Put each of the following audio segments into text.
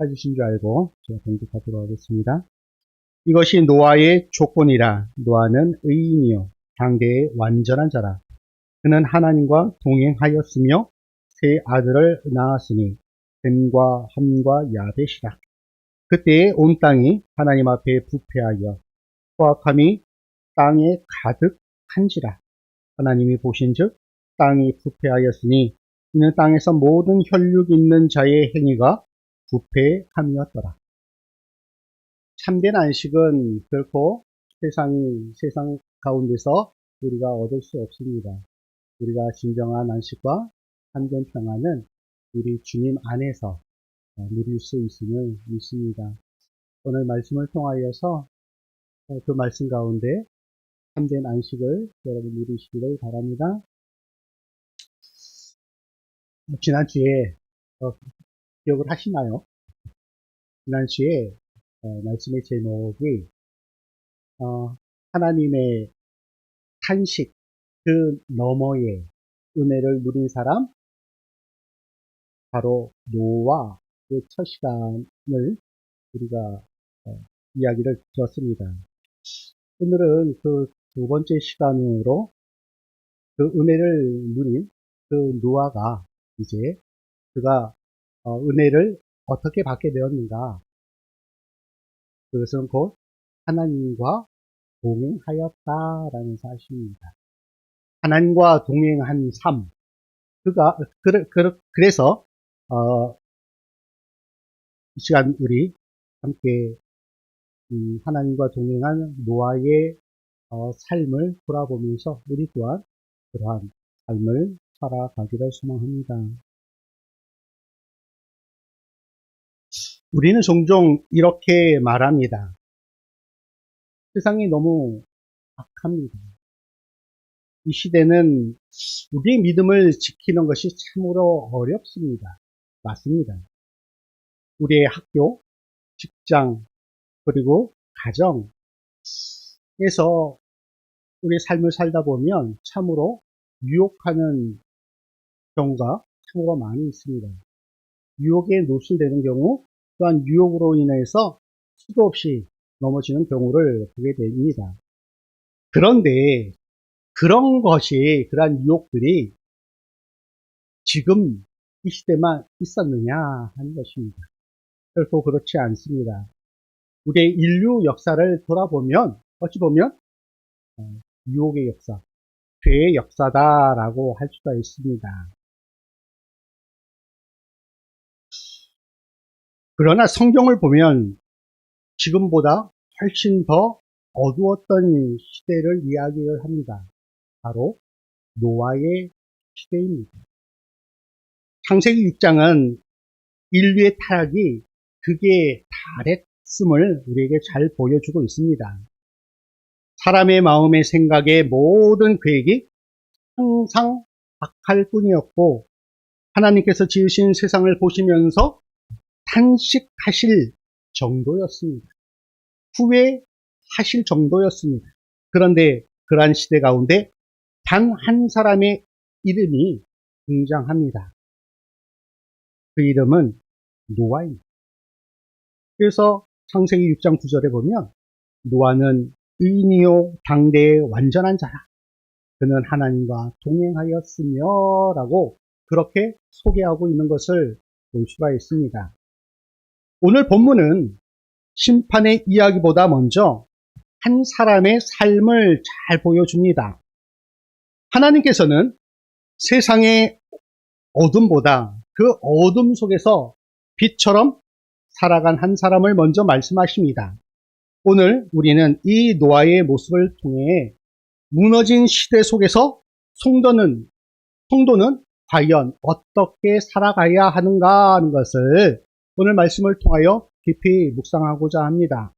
찾으신 줄 알고 제가 봉독하도록 하겠습니다. 이것이 노아의 조건이라. 노아는 의인이요 당대의 완전한 자라. 그는 하나님과 동행하였으며 세 아들을 낳았으니 셈과 함과 야벳이라. 그때에 온 땅이 하나님 앞에 부패하여 포악함이 땅에 가득한지라. 하나님이 보신즉 땅이 부패하였으니 이는 땅에서 모든 혈육 있는 자의 행위가 부패함이었더라. 참된 안식은 결코 세상 가운데서 우리가 얻을 수 없습니다. 우리가 진정한 안식과 참된 평안은 우리 주님 안에서 누릴 수 있음을 믿습니다. 오늘 말씀을 통하여서 그 말씀 가운데 참된 안식을 여러분 누리시기를 바랍니다. 지난주에 기억을 하시나요? 지난주에 말씀의 제목이 하나님의 탄식 그 너머의 은혜를 누린 사람, 바로 노아의 첫 시간을 우리가 이야기를 들었습니다. 오늘은 그 두 번째 시간으로 그 은혜를 누린 그 노아가 이제 그가 은혜를 어떻게 받게 되었는가? 그것은 곧 하나님과 동행하였다라는 사실입니다. 하나님과 동행한 삶. 그래서 이 시간 우리 함께 하나님과 동행한 노아의 삶을 돌아보면서 우리 또한 그러한 삶을 살아가기를 소망합니다. 우리는 종종 이렇게 말합니다. 세상이 너무 악합니다. 이 시대는 우리의 믿음을 지키는 것이 참으로 어렵습니다. 맞습니다. 우리의 학교, 직장, 그리고 가정에서 우리의 삶을 살다 보면 참으로 유혹하는 경우가 참으로 많이 있습니다. 유혹에 노출되는 경우, 또한 유혹으로 인해서 수도 없이 넘어지는 경우를 보게 됩니다. 그런데 그러한 유혹들이 지금 이 시대만 있었느냐 하는 것입니다. 결코 그렇지 않습니다. 우리의 인류 역사를 돌아보면 어찌 보면 유혹의 역사, 죄의 역사다라고 할 수가 있습니다. 그러나 성경을 보면 지금보다 훨씬 더 어두웠던 시대를 이야기를 합니다. 바로 노아의 시대입니다. 창세기 6장은 인류의 타락이 극에 달했음을 우리에게 잘 보여주고 있습니다. 사람의 마음의 생각의 모든 계획이 항상 악할 뿐이었고, 하나님께서 지으신 세상을 보시면서 탄식하실 정도였습니다. 후회하실 정도였습니다. 그런데 그러한 시대 가운데 단 한 사람의 이름이 등장합니다. 그 이름은 노아입니다. 그래서 창세기 6장 9절에 보면 노아는 의인이요 당대의 완전한 자라. 그는 하나님과 동행하였으며 라고 그렇게 소개하고 있는 것을 볼 수가 있습니다. 오늘 본문은 심판의 이야기보다 먼저 한 사람의 삶을 잘 보여줍니다. 하나님께서는 세상의 어둠보다 그 어둠 속에서 빛처럼 살아간 한 사람을 먼저 말씀하십니다. 오늘 우리는 이 노아의 모습을 통해 무너진 시대 속에서 성도는 과연 어떻게 살아가야 하는가 하는 것을 오늘 말씀을 통하여 깊이 묵상하고자 합니다.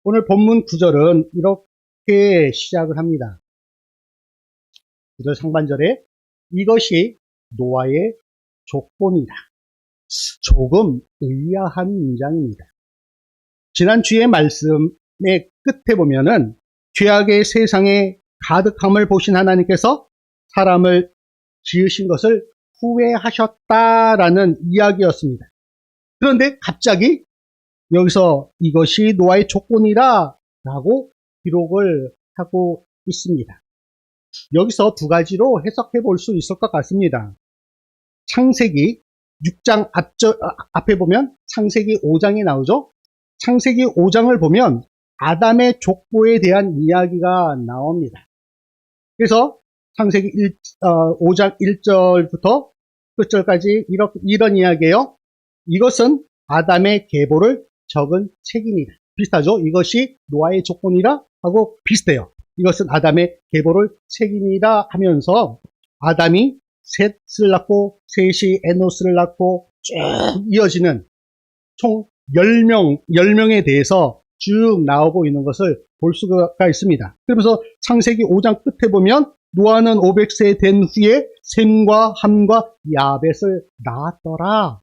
오늘 본문 9절은 이렇게 시작을 합니다. 9절 상반절에 이것이 노아의 조건이다. 조금 의아한 문장입니다. 지난주의 말씀의 끝에 보면은 죄악의 세상에 가득함을 보신 하나님께서 사람을 지으신 것을 후회하셨다라는 이야기였습니다. 그런데 갑자기 여기서 이것이 노아의 조건이라 라고 기록을 하고 있습니다. 여기서 두 가지로 해석해 볼 수 있을 것 같습니다. 창세기 6장 앞에 보면 창세기 5장이 나오죠. 창세기 5장을 보면 아담의 족보에 대한 이야기가 나옵니다. 그래서 창세기 5장 1절부터 끝절까지 이런 이야기예요. 이것은 아담의 계보를 적은 책입니다. 비슷하죠? 이것이 노아의 조건이라 하고 비슷해요. 이것은 아담의 계보를 책임이라 하면서 아담이 셋을 낳고 셋이 에노스를 낳고 쭉 이어지는 총 10명에 대해서 쭉 나오고 있는 것을 볼 수가 있습니다. 그러면서 창세기 5장 끝에 보면 노아는 500세 된 후에 셈과 함과 야벳을 낳았더라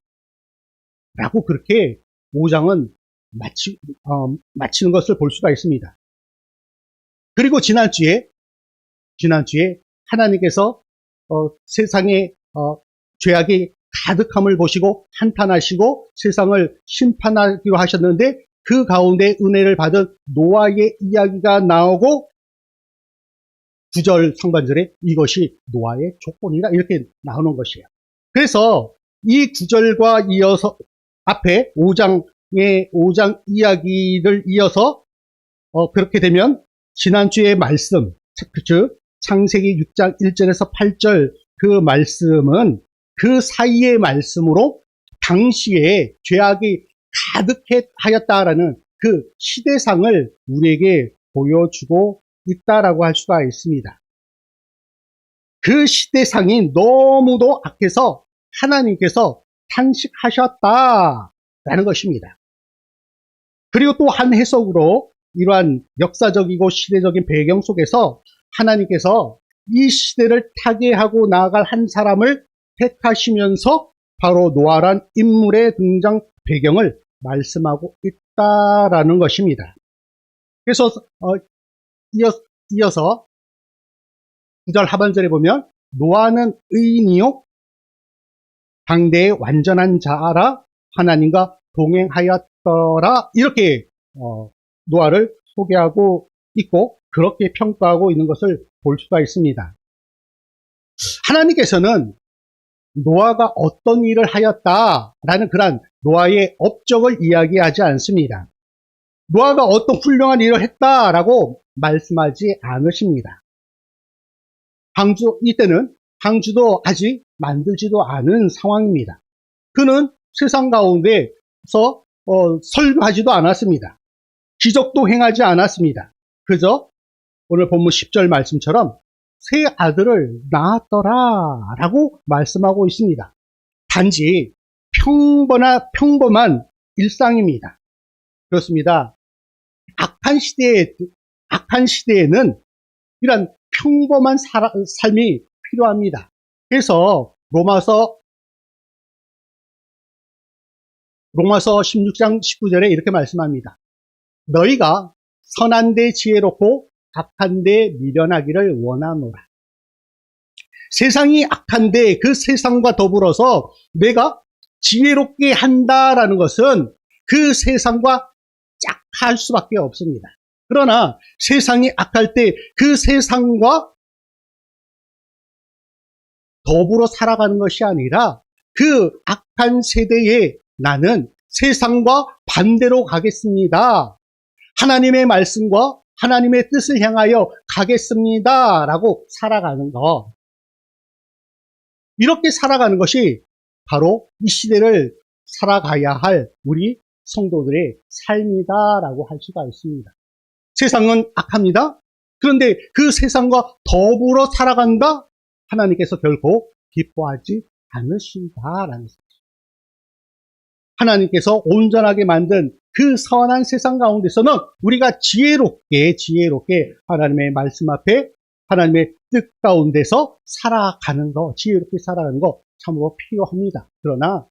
라고 그렇게 5장은 마치는 것을 볼 수가 있습니다. 그리고 지난주에 하나님께서 세상에 죄악이 가득함을 보시고 한탄하시고 세상을 심판하기로 하셨는데 그 가운데 은혜를 받은 노아의 이야기가 나오고 9절 상반절에 이것이 노아의 조건이다 이렇게 나오는 것이에요. 그래서 이 9절과 이어서 앞에 5장 이야기를 이어서 그렇게 되면 지난주의 말씀, 즉 창세기 6장 1절에서 8절 그 말씀은 그 사이의 말씀으로 당시에 죄악이 가득하였다라는 그 시대상을 우리에게 보여주고 있다라고 할 수가 있습니다. 그 시대상이 너무도 악해서 하나님께서 탄식하셨다라는 것입니다. 그리고 또 한 해석으로 이러한 역사적이고 시대적인 배경 속에서 하나님께서 이 시대를 타개하고 나아갈 한 사람을 택하시면서 바로 노아란 인물의 등장 배경을 말씀하고 있다라는 것입니다. 그래서 이어서 9절 하반절에 보면 노아는 의인이요 당대의 완전한 자라 하나님과 동행하였더라 이렇게 노아를 소개하고 있고 그렇게 평가하고 있는 것을 볼 수가 있습니다. 하나님께서는 노아가 어떤 일을 하였다라는 그런 노아의 업적을 이야기하지 않습니다. 노아가 어떤 훌륭한 일을 했다라고 말씀하지 않으십니다. 이때는 방주도 아직 만들지도 않은 상황입니다. 그는 세상 가운데서 설교하지도 않았습니다. 기적도 행하지 않았습니다. 그저 오늘 본문 10절 말씀처럼 세 아들을 낳았더라 라고 말씀하고 있습니다. 단지 평범한 일상입니다. 그렇습니다. 악한 시대에는 이런 평범한 삶이 필요합니다. 그래서 로마서 16장 19절에 이렇게 말씀합니다. 너희가 선한 데 지혜롭고 악한 데 미련하기를 원하노라. 세상이 악한데 그 세상과 더불어서 내가 지혜롭게 한다라는 것은 그 세상과 짝할 수밖에 없습니다. 그러나 세상이 악할 때 그 세상과 더불어 살아가는 것이 아니라 그 악한 세대에 나는 세상과 반대로 가겠습니다. 하나님의 말씀과 하나님의 뜻을 향하여 가겠습니다. 라고 살아가는 것. 이렇게 살아가는 것이 바로 이 시대를 살아가야 할 우리 성도들의 삶이다라고 할 수가 있습니다. 세상은 악합니다. 그런데 그 세상과 더불어 살아간다? 하나님께서 결코 기뻐하지 않으신다라는 것입니다. 하나님께서 온전하게 만든 그 선한 세상 가운데서는 우리가 지혜롭게 하나님의 말씀 앞에 하나님의 뜻 가운데서 살아가는 거, 지혜롭게 살아가는 거 참으로 필요합니다. 그러나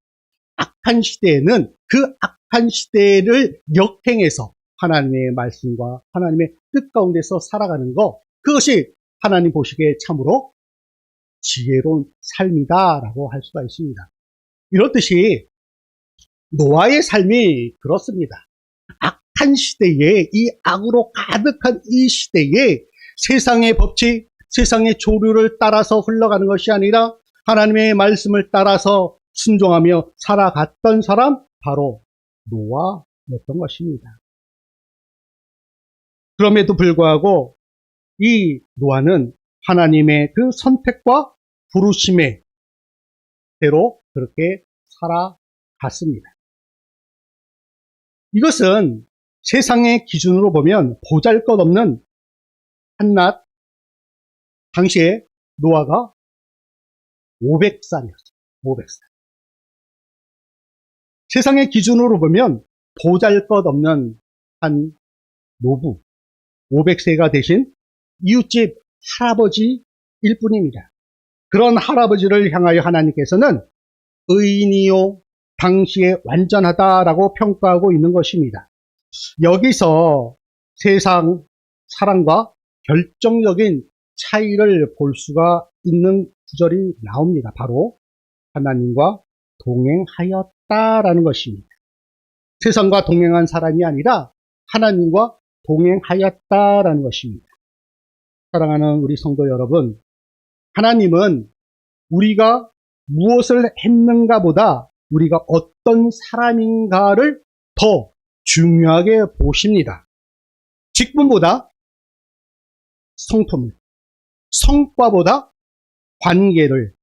악한 시대에는 그 악한 시대를 역행해서 하나님의 말씀과 하나님의 뜻 가운데서 살아가는 거, 그것이 하나님 보시기에 참으로 지혜로운 삶이다라고 할 수가 있습니다. 이렇듯이 노아의 삶이 그렇습니다. 악한 시대에, 이 악으로 가득한 이 시대에 세상의 법칙, 세상의 조류를 따라서 흘러가는 것이 아니라 하나님의 말씀을 따라서 순종하며 살아갔던 사람, 바로 노아였던 것입니다. 그럼에도 불구하고 이 노아는 하나님의 그 선택과 부르심의 대로 그렇게 살아갔습니다. 이것은 세상의 기준으로 보면 보잘것없는 한낱, 당시에 노아가 500살이었어요. 500살. 세상의 기준으로 보면 보잘것없는 한 노부, 500세가 되신 이웃집 할아버지일 뿐입니다. 그런 할아버지를 향하여 하나님께서는 의인이요, 당시에 완전하다라고 평가하고 있는 것입니다. 여기서 세상 사람과 결정적인 차이를 볼 수가 있는 구절이 나옵니다. 바로 하나님과 동행하였다라는 것입니다. 세상과 동행한 사람이 아니라 하나님과 동행하였다라는 것입니다. 사랑하는 우리 성도 여러분, 하나님은 우리가 무엇을 했는가 보다 우리가 어떤 사람인가를 더 중요하게 보십니다. 직분보다 성품, 성과보다 관계를,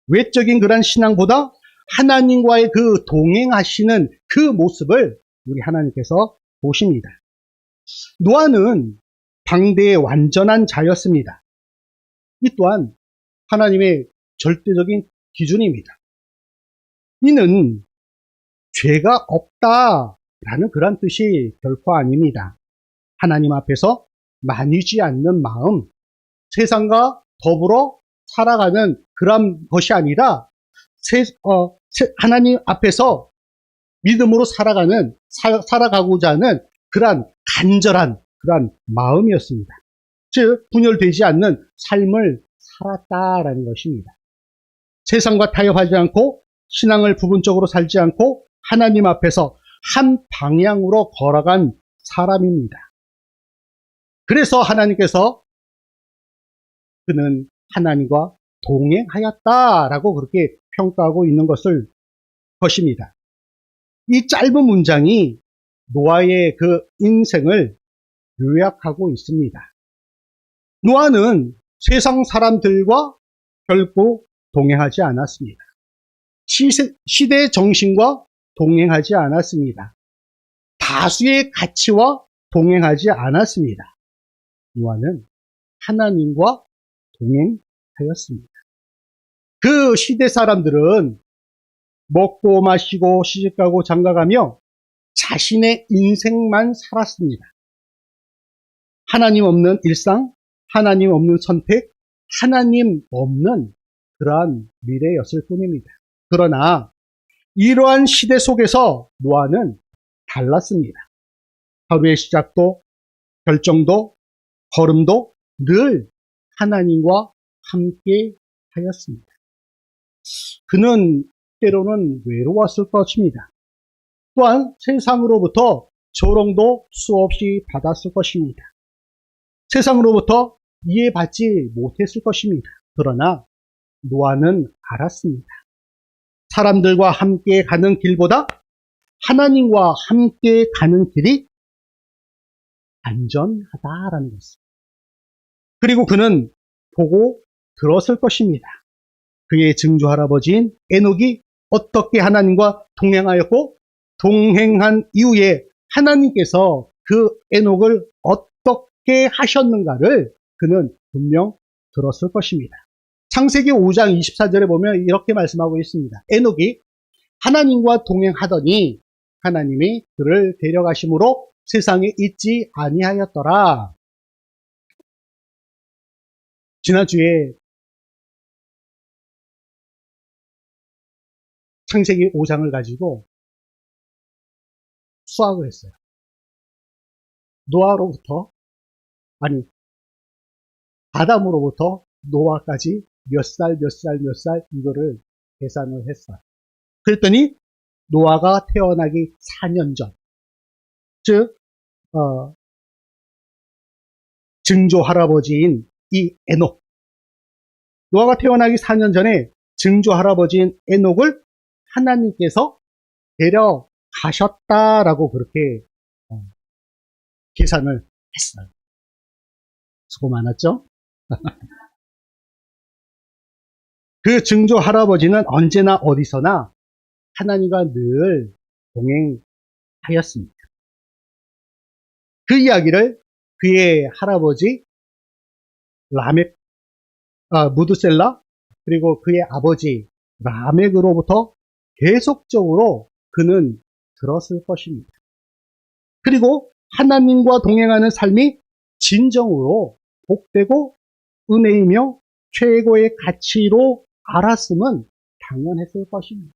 외적인 그런 신앙보다 하나님과의 그 동행하시는 그 모습을 우리 하나님께서 보십니다. 노아는 당대의 완전한 자였습니다. 이 또한 하나님의 절대적인 기준입니다. 이는 죄가 없다라는 그런 뜻이 결코 아닙니다. 하나님 앞에서 나뉘지 않는 마음, 세상과 더불어 살아가는 그런 것이 아니라 하나님 앞에서 믿음으로 살아가고자 하는 그러한 간절한 그러한 마음이었습니다. 즉 분열되지 않는 삶을 살았다라는 것입니다. 세상과 타협하지 않고 신앙을 부분적으로 살지 않고 하나님 앞에서 한 방향으로 걸어간 사람입니다. 그래서 하나님께서 그는 하나님과 동행하였다라고 그렇게 평가하고 있는 것입니다. 이 짧은 문장이 노아의 그 인생을 요약하고 있습니다. 노아는 세상 사람들과 결코 동행하지 않았습니다. 시대의 정신과 동행하지 않았습니다. 다수의 가치와 동행하지 않았습니다. 노아는 하나님과 동행하였습니다. 그 시대 사람들은 먹고 마시고 시집가고 장가가며 자신의 인생만 살았습니다. 하나님 없는 일상, 하나님 없는 선택, 하나님 없는 그러한 미래였을 뿐입니다. 그러나 이러한 시대 속에서 노아는 달랐습니다. 하루의 시작도, 결정도, 걸음도 늘 하나님과 함께 하였습니다. 그는 때로는 외로웠을 것입니다. 또한 세상으로부터 조롱도 수없이 받았을 것입니다. 세상으로부터 이해받지 못했을 것입니다. 그러나 노아는 알았습니다. 사람들과 함께 가는 길보다 하나님과 함께 가는 길이 안전하다라는 것입니다. 그리고 그는 보고 들었을 것입니다. 그의 증조 할아버지인 에녹이 어떻게 하나님과 동행하였고 동행한 이후에 하나님께서 그 에녹을 어떻게 하셨는가를 그는 분명 들었을 것입니다. 창세기 5장 24절에 보면 이렇게 말씀하고 있습니다. 에녹이 하나님과 동행하더니 하나님이 그를 데려가심으로 세상에 있지 아니하였더라. 지난주에 창세기 5장을 가지고 수학을 했어요. 노아로부터, 아담으로부터 노아까지 몇 살 이거를 계산을 했어요. 그랬더니 노아가 태어나기 4년 전, 즉 증조 할아버지인 이 에녹, 노아가 태어나기 4년 전에 증조 할아버지인 에녹을 하나님께서 데려가셨다라고 그렇게 계산을 했어요. 수고 많았죠? 그 증조 할아버지는 언제나 어디서나 하나님과 늘 동행하였습니다. 그 이야기를 그의 할아버지 라멕, 무드셀라, 그리고 그의 아버지 라멕으로부터 계속적으로 그는 들었을 것입니다. 그리고 하나님과 동행하는 삶이 진정으로 복되고 은혜이며 최고의 가치로 알았음은 당연했을 것입니다.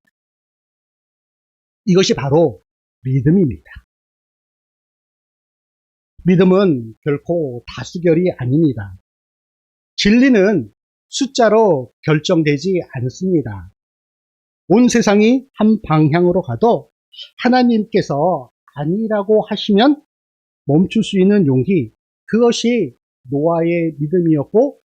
이것이 바로 믿음입니다. 믿음은 결코 다수결이 아닙니다. 진리는 숫자로 결정되지 않습니다. 온 세상이 한 방향으로 가도 하나님께서 아니라고 하시면 멈출 수 있는 용기, 그것이 노아의 믿음이었고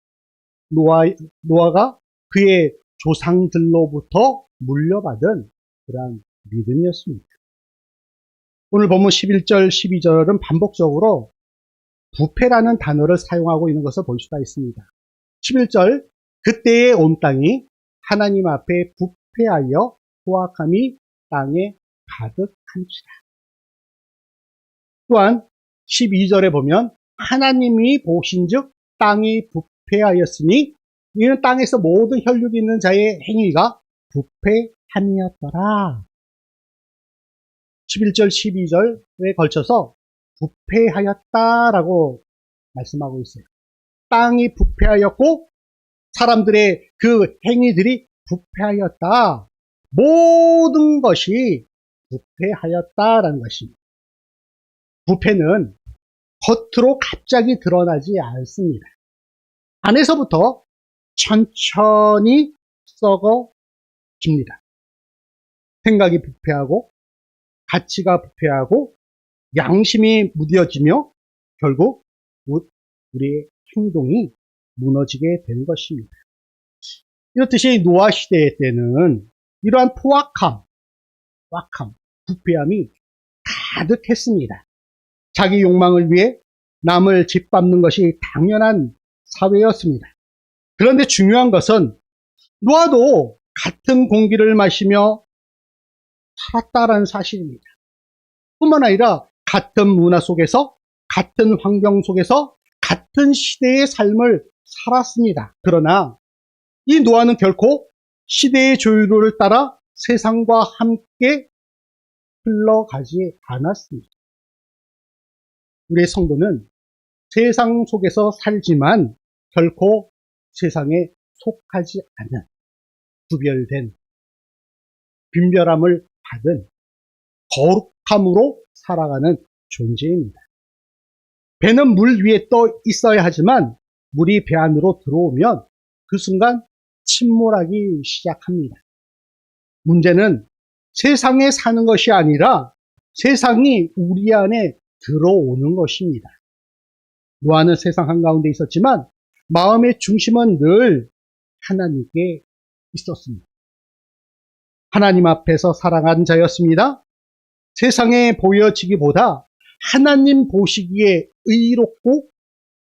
노아가 그의 조상들로부터 물려받은 그러한 믿음이었습니다. 오늘 본문 11절, 12절은 반복적으로 부패라는 단어를 사용하고 있는 것을 볼 수가 있습니다. 11절, 그때의 온 땅이 하나님 앞에 부패하여 포악함이 땅에 가득한지라. 또한 12절에 보면 하나님이 보신즉 땅이 부패하였으니 이는 땅에서 모든 혈육이 있는 자의 행위가 부패함이었더라. 11절, 12절에 걸쳐서 부패하였다라고 말씀하고 있어요. 땅이 부패하였고 사람들의 그 행위들이 부패하였다. 모든 것이 부패하였다라는 것입니다. 부패는 겉으로 갑자기 드러나지 않습니다. 안에서부터 천천히 썩어집니다. 생각이 부패하고 가치가 부패하고 양심이 무뎌지며 결국 우리의 행동이 무너지게 되는 것입니다. 이렇듯이 노아 시대 때는 이러한 포악함, 부패함이 가득했습니다. 자기 욕망을 위해 남을 짓밟는 것이 당연한 사회였습니다. 그런데 중요한 것은 노아도 같은 공기를 마시며 살았다라는 사실입니다. 뿐만 아니라 같은 문화 속에서, 같은 환경 속에서, 같은 시대의 삶을 살았습니다. 그러나 이 노아는 결코 시대의 조류를 따라 세상과 함께 흘러가지 않았습니다. 우리의 성도는 세상 속에서 살지만 결코 세상에 속하지 않는 구별된 빈별함을 받은 거룩함으로 살아가는 존재입니다. 배는 물 위에 떠 있어야 하지만 물이 배 안으로 들어오면 그 순간 침몰하기 시작합니다. 문제는 세상에 사는 것이 아니라 세상이 우리 안에 들어오는 것입니다. 노아는 세상 한가운데 있었지만 마음의 중심은 늘 하나님께 있었습니다. 하나님 앞에서 살아간 자였습니다. 세상에 보여지기보다 하나님 보시기에 의롭고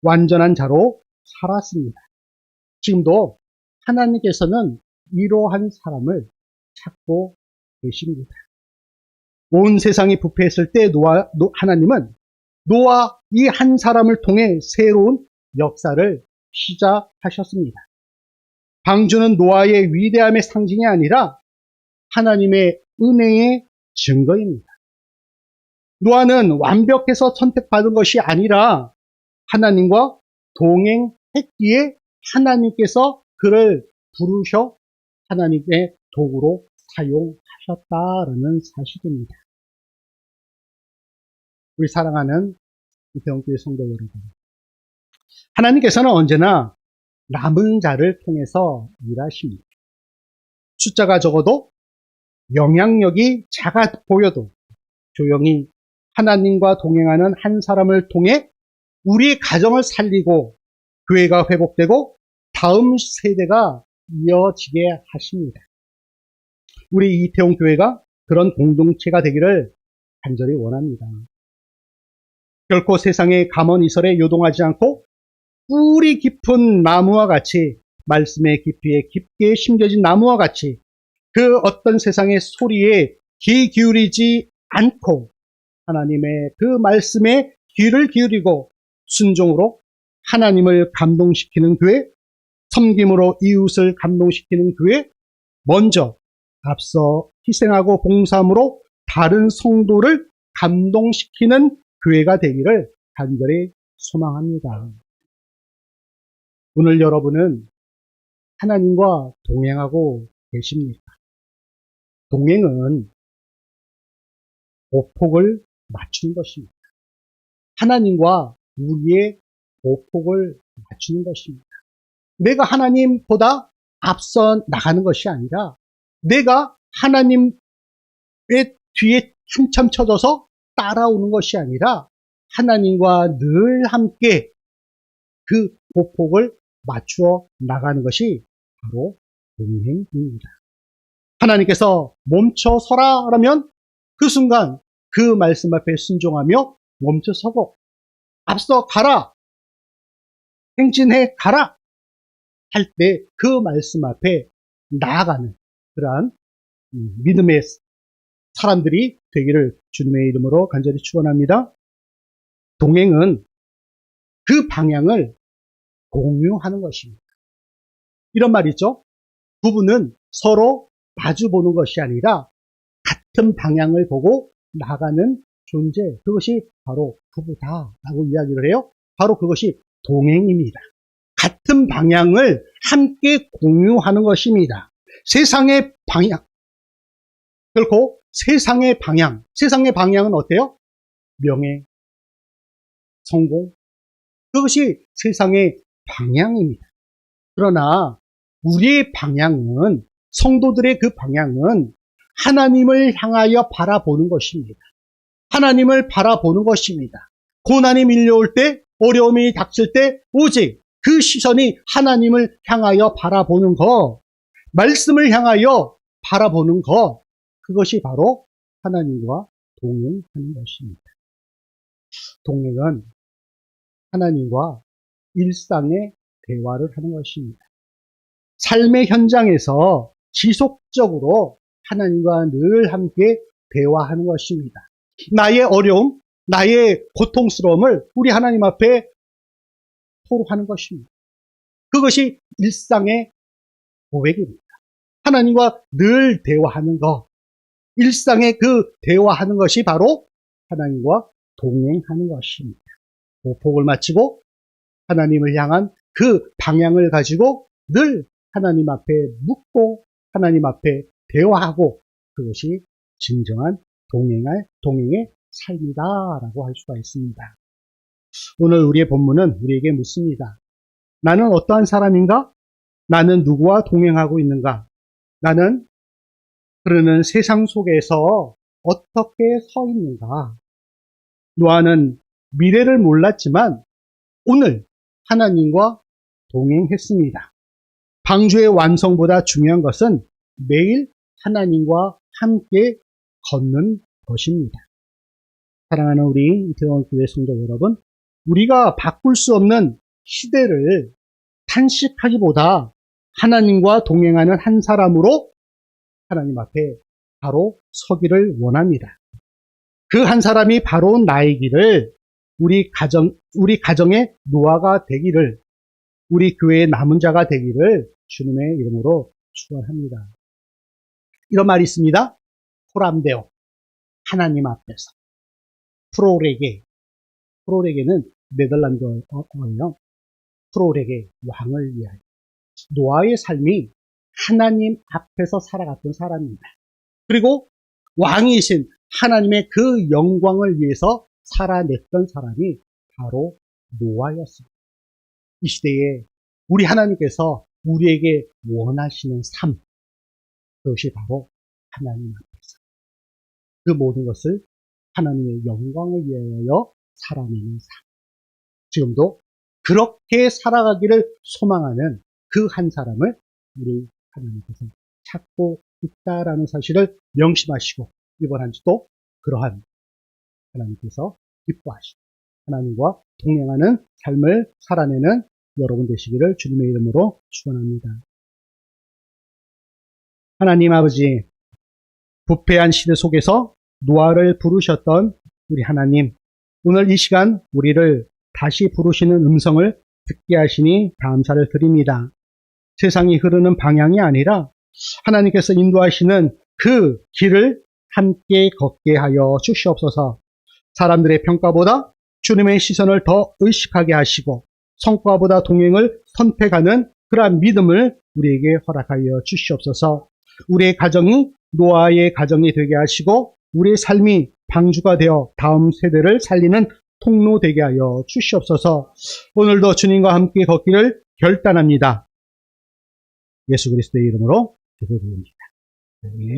완전한 자로 살았습니다. 지금도 하나님께서는 이러한 사람을 찾고 계십니다. 온 세상이 부패했을 때 하나님은 노아 이 한 사람을 통해 새로운 역사를 시작하셨습니다. 방주는 노아의 위대함의 상징이 아니라 하나님의 은혜의 증거입니다. 노아는 완벽해서 선택받은 것이 아니라 하나님과 동행했기에 하나님께서 그를 부르셔 하나님의 도구로 사용하셨다라는 사실입니다. 우리 사랑하는 이태원교회 성도 여러분, 하나님께서는 언제나 남은 자를 통해서 일하십니다. 숫자가 적어도 영향력이 작아 보여도 조용히 하나님과 동행하는 한 사람을 통해 우리 가정을 살리고 교회가 회복되고 다음 세대가 이어지게 하십니다. 우리 이태원 교회가 그런 공동체가 되기를 간절히 원합니다. 결코 세상의 가먼이설에 요동하지 않고 뿌리 깊은 나무와 같이 말씀의 깊이에 깊게 심겨진 나무와 같이 그 어떤 세상의 소리에 귀 기울이지 않고 하나님의 그 말씀에 귀를 기울이고 순종으로 하나님을 감동시키는 교회, 섬김으로 이웃을 감동시키는 교회, 먼저 앞서 희생하고 봉사함으로 다른 성도를 감동시키는 교회가 되기를 간절히 소망합니다. 오늘 여러분은 하나님과 동행하고 계십니까? 동행은 보폭을 맞추는 것입니다. 하나님과 우리의 보폭을 맞추는 것입니다. 내가 하나님보다 앞서 나가는 것이 아니라 내가 하나님의 뒤에 한참 쳐져서 따라오는 것이 아니라 하나님과 늘 함께 그 보폭을 맞추어 나가는 것이 바로 동행입니다. 하나님께서 멈춰서라 하면 그 순간 그 말씀 앞에 순종하며 멈춰서고 앞서 가라, 행진해 가라 할 때 그 말씀 앞에 나아가는 그러한 믿음의 사람들이 되기를 주님의 이름으로 간절히 축원합니다. 동행은 그 방향을 공유하는 것입니다. 이런 말 있죠? 부부는 서로 마주 보는 것이 아니라 같은 방향을 보고 나가는 존재, 그것이 바로 부부다라고 이야기를 해요. 바로 그것이 동행입니다. 같은 방향을 함께 공유하는 것입니다. 세상의 방향, 결코 세상의 방향은 어때요? 명예, 성공, 그것이 세상의 방향입니다. 그러나 우리의 방향은, 성도들의 그 방향은 하나님을 향하여 바라보는 것입니다. 하나님을 바라보는 것입니다. 고난이 밀려올 때, 어려움이 닥칠 때 오직 그 시선이 하나님을 향하여 바라보는 것, 말씀을 향하여 바라보는 것, 그것이 바로 하나님과 동행하는 것입니다. 동행은 하나님과 일상의 대화를 하는 것입니다. 삶의 현장에서 지속적으로 하나님과 늘 함께 대화하는 것입니다. 나의 어려움, 나의 고통스러움을 우리 하나님 앞에 토로하는 것입니다. 그것이 일상의 고백입니다. 하나님과 늘 대화하는 것, 일상의 그 대화하는 것이 바로 하나님과 동행하는 것입니다. 보폭을 마치고 하나님을 향한 그 방향을 가지고 늘 하나님 앞에 묻고 하나님 앞에 대화하고, 그것이 진정한 동행의 삶이다라고 할 수가 있습니다. 오늘 우리의 본문은 우리에게 묻습니다. 나는 어떠한 사람인가? 나는 누구와 동행하고 있는가? 나는 흐르는 세상 속에서 어떻게 서 있는가? 노아는 미래를 몰랐지만 오늘 하나님과 동행했습니다. 방주의 완성보다 중요한 것은 매일 하나님과 함께 걷는 것입니다. 사랑하는 우리 이태원 교회 성도 여러분, 우리가 바꿀 수 없는 시대를 탄식하기보다 하나님과 동행하는 한 사람으로 하나님 앞에 바로 서기를 원합니다. 그 한 사람이 바로 나이기를, 우리 가정의 노아가 되기를, 우리 교회의 남은 자가 되기를 주님의 이름으로 축원합니다. 이런 말이 있습니다. 코람데오, 하나님 앞에서. 프로레게는 네덜란드어예요. 프로레게, 왕을 위하여. 노아의 삶이 하나님 앞에서 살아갔던 사람입니다. 그리고 왕이신 하나님의 그 영광을 위해서 살아냈던 사람이 바로 노아였습니다. 이 시대에 우리 하나님께서 우리에게 원하시는 삶, 그것이 바로 하나님 앞에서 그 모든 것을 하나님의 영광을 위하여 살아내는 삶. 지금도 그렇게 살아가기를 소망하는 그 한 사람을 우리 하나님께서 찾고 있다라는 사실을 명심하시고 이번 한 주도 그러한 하나님께서 기뻐하시고 하나님과 동행하는 삶을 살아내는 여러분 되시기를 주님의 이름으로 축원합니다. 하나님 아버지, 부패한 시대 속에서 노아를 부르셨던 우리 하나님, 오늘 이 시간 우리를 다시 부르시는 음성을 듣게 하시니 감사를 드립니다. 세상이 흐르는 방향이 아니라 하나님께서 인도하시는 그 길을 함께 걷게 하여 주시옵소서. 사람들의 평가보다 주님의 시선을 더 의식하게 하시고 성과보다 동행을 선택하는 그러한 믿음을 우리에게 허락하여 주시옵소서. 우리의 가정이 노아의 가정이 되게 하시고 우리의 삶이 방주가 되어 다음 세대를 살리는 통로 되게 하여 주시옵소서. 오늘도 주님과 함께 걷기를 결단합니다. 예수 그리스도의 이름으로 기도드립니다. 아멘.